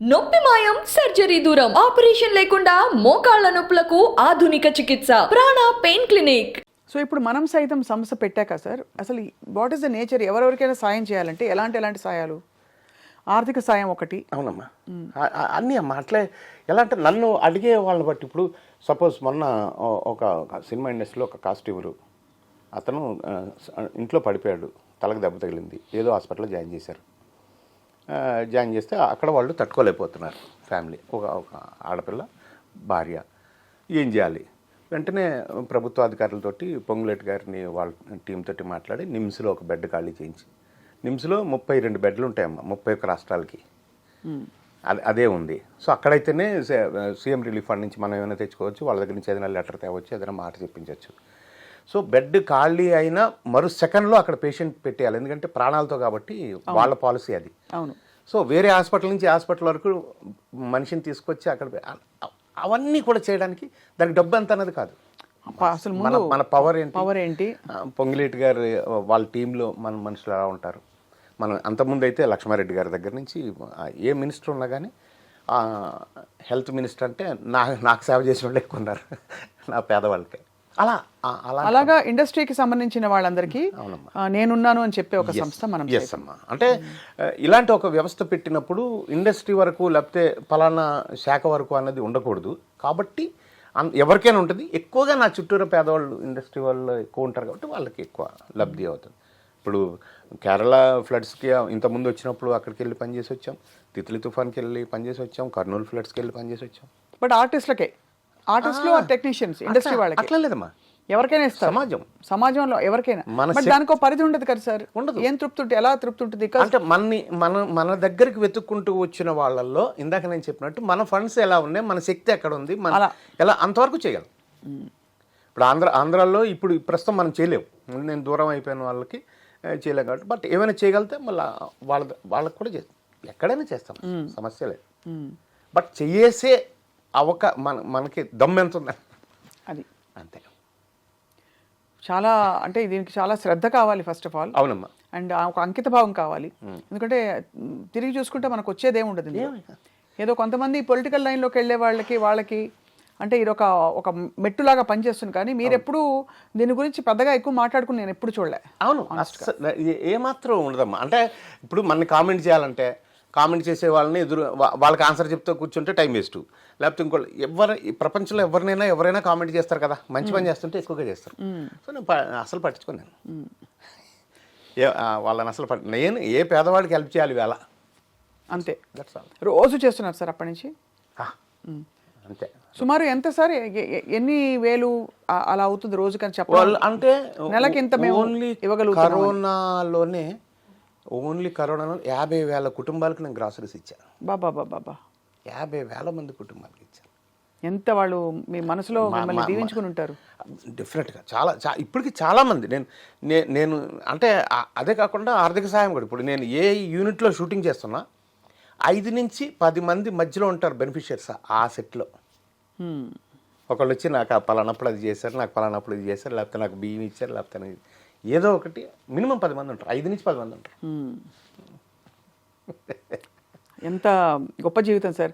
నొప్పి మాయం సర్జరీ దూరం ఆపరేషన్ లేకుండా మోకాళ్ల నొప్పులకు ఆధునిక చికిత్స ప్రాణ పెయిన్ క్లినిక్. సో ఇప్పుడు మనం సైతం సంస్థ పెట్టాక సార్ అసలు వాట్ ఈస్ ద నేచర్, ఎవరెవరికైనా సాయం చేయాలంటే ఎలాంటి సాయాలు? ఆర్థిక సాయం ఒకటి. అవునమ్మా, అన్నీ అమ్మా అట్లే. ఎలా అంటే నన్ను అడిగే వాళ్ళని బట్టి, ఇప్పుడు సపోజ్ మొన్న ఒక సినిమా ఇండస్ట్రీలో ఒక కాస్ట్యూమరు అతను ఇంట్లో పడిపోయాడు, తలకు దెబ్బ తగిలింది, ఏదో హాస్పిటల్లో జాయిన్ చేశారు. జాయిన్ చేస్తే అక్కడ వాళ్ళు తట్టుకోలేకపోతున్నారు ఫ్యామిలీ, ఒక ఆడపిల్ల భార్య. ఏం చేయాలి? వెంటనే ప్రభుత్వ అధికారులతోటి పొంగులేటి గారిని వాళ్ళ టీంతో మాట్లాడి నిమ్స్లో ఒక బెడ్ ఖాళీ చేయించి, నిమ్స్లో 32 బెడ్లు ఉంటాయమ్మా 31 రాష్ట్రాలకి, అదే ఉంది. సో అక్కడైతేనే సీఎం రిలీఫ్ ఫండ్ నుంచి మనం ఏమైనా తెచ్చుకోవచ్చు, వాళ్ళ దగ్గర నుంచి ఏదైనా లెటర్ తేవచ్చు, ఏదైనా మాట చెప్పించవచ్చు. సో బెడ్ ఖాళీ అయినా మరో సెకండ్లో అక్కడ పేషెంట్ పెట్టేయాలి, ఎందుకంటే ప్రాణాలతో కాబట్టి వాళ్ళ పాలసీ అది. అవును. సో వేరే హాస్పిటల్ నుంచి హాస్పిటల్ వరకు మనిషిని తీసుకొచ్చి అక్కడ అవన్నీ కూడా చేయడానికి దానికి డబ్బు ఎంత అన్నది కాదు. అసలు మన పవర్ ఏంటి? పొంగిలేటి గారు వాళ్ళ టీంలో మన మనుషులు ఎలా ఉంటారు. మనం అంతకుముందు అయితే లక్ష్మారెడ్డి గారి దగ్గర నుంచి ఏ మినిస్టర్ ఉన్నా కానీ హెల్త్ మినిస్టర్ అంటే నాకు సేవ చేసిన వాళ్ళు ఎక్కువ ఉన్నారు, నా పేదవాళ్ళకి. అలాగా ఇండస్ట్రీకి సంబంధించిన వాళ్ళందరికీ నేనున్నాను అని చెప్పే ఒక సంస్థ మనం. ఎస్ అమ్మా, అంటే ఇలాంటి ఒక వ్యవస్థ పెట్టినప్పుడు ఇండస్ట్రీ వరకు లేకపోతే పలానా శాఖ వరకు అన్నది ఉండకూడదు. కాబట్టి ఎవరికైనా ఉంటుంది. ఎక్కువగా నా చుట్టూరు పేదవాళ్ళు ఇండస్ట్రీ వాళ్ళు ఎక్కువ ఉంటారు కాబట్టి వాళ్ళకి ఎక్కువ లబ్ధి అవుతుంది. ఇప్పుడు కేరళ ఫ్లడ్స్కి ఇంతకుముందు వచ్చినప్పుడు అక్కడికి వెళ్ళి పనిచేసి వచ్చాం, తిత్లీ తుఫాన్కి వెళ్ళి పనిచేసి వచ్చాం, కర్నూలు ఫ్లడ్స్కి వెళ్ళి పనిచేసి వచ్చాం. బట్ ఆర్టిస్టులు టెక్నీషియన్స్ ఇండస్ట్రీ వాళ్ళకి అట్లా లేదమ్మా, ఎవరికైనా ఇస్తారు. సమాజంలో ఎవరికైనా. బట్ దానికి ఒక పరిధి ఉండదు కదా సార్. ఉండదు. ఏం తృప్తి ఉంటుంది, ఎలా తృప్తి ఉంటుంది? అంటే మన దగ్గరికి వెతుక్కుంటూ వచ్చిన వాళ్ళల్లో ఇందాక నేను చెప్పినట్టు మన ఫండ్స్ ఎలా ఉన్నాయి, మన శక్తి ఎక్కడ ఉంది, మన ఎలా అంతవరకు చేయగలం. ఇప్పుడు ఆంధ్రాలో ఇప్పుడు ప్రస్తుతం మనం చేయలేము, నేను దూరం అయిపోయిన వాళ్ళకి చేయలేం కాబట్టి. బట్ ఏమైనా చేయగలిగితే మళ్ళీ వాళ్ళకి కూడా చేస్తాం, ఎక్కడైనా చేస్తాం, సమస్య లేదు. బట్ చేసే మనకి దమ్ ఎంత ఉంది అది అంతే. చాలా అంటే దీనికి చాలా శ్రద్ధ కావాలి ఫస్ట్ ఆఫ్ ఆల్. అవునమ్మా. అండ్ ఒక అంకిత భావం కావాలి. ఎందుకంటే తిరిగి చూసుకుంటే మనకు వచ్చేది ఏముండదు. ఏదో కొంతమంది పొలిటికల్ లైన్లోకి వెళ్ళే వాళ్ళకి అంటే ఇది ఒక మెట్టులాగా పనిచేస్తుంది. కానీ మీరు ఎప్పుడు దీని గురించి పెద్దగా ఎక్కువ మాట్లాడుకుని నేను ఎప్పుడు చూడలే. అవును, ఏమాత్రం ఉండదమ్మా. అంటే ఇప్పుడు మన కామెంట్ చేయాలంటే కామెంట్ చేసే వాళ్ళని వాళ్ళకి ఆన్సర్ చెప్తూ కూర్చుంటే టైం వేస్ట్. లేకపోతే ఇంకోళ్ళు ప్రపంచంలో ఎవరైనా కామెంట్ చేస్తారు కదా, మంచి పని చేస్తుంటే ఎక్కువగా చేస్తారు. సో నేను అసలు పట్టించుకున్నాను వాళ్ళని అసలు నేను ఏ పేదవాడికి హెల్ప్ చేయాలి వేళ అంతే. రోజు చేస్తున్నారు సార్ అప్పటి నుంచి? అంతే. సుమారు ఎంత సార్, ఎన్ని వేలు అలా అవుతుంది రోజుకని చెప్పాలి? అంటే నెలకి ఇంత మేము ఇవ్వగలుగుతాం. కరోనాలోనే ఓన్లీ కరోనాలో 50,000 కుటుంబాలకు నేను గ్రాసరీస్ ఇచ్చాను. బాబా 50,000 మంది కుటుంబాలకు ఇచ్చాను. ఎంత వాళ్ళు మీ మనసులో మిమ్మల్ని దీవించుకుని ఉంటారు. డెఫినెట్గా చాలా ఇప్పటికి చాలామంది నేను అంటే అదే కాకుండా ఆర్థిక సాయం కూడా. ఇప్పుడు నేను ఏ యూనిట్లో షూటింగ్ చేస్తున్నా 5 నుంచి 10 మంది మధ్యలో ఉంటారు బెనిఫిషియర్స్ ఆ సెట్లో. ఒకళ్ళు వచ్చి నాకు పలానప్పుడు అది చేశారు, నాకు పలానప్పుడు ఇది చేశారు, లేకపోతే నాకు బియ్యం ఇచ్చారు, లేకపోతే ఏదో ఒకటి. మినిమం 10 మంది ఉంటారు, 5 నుంచి 10 మంది ఉంటారు. ఎంత గొప్ప జీవితం సార్.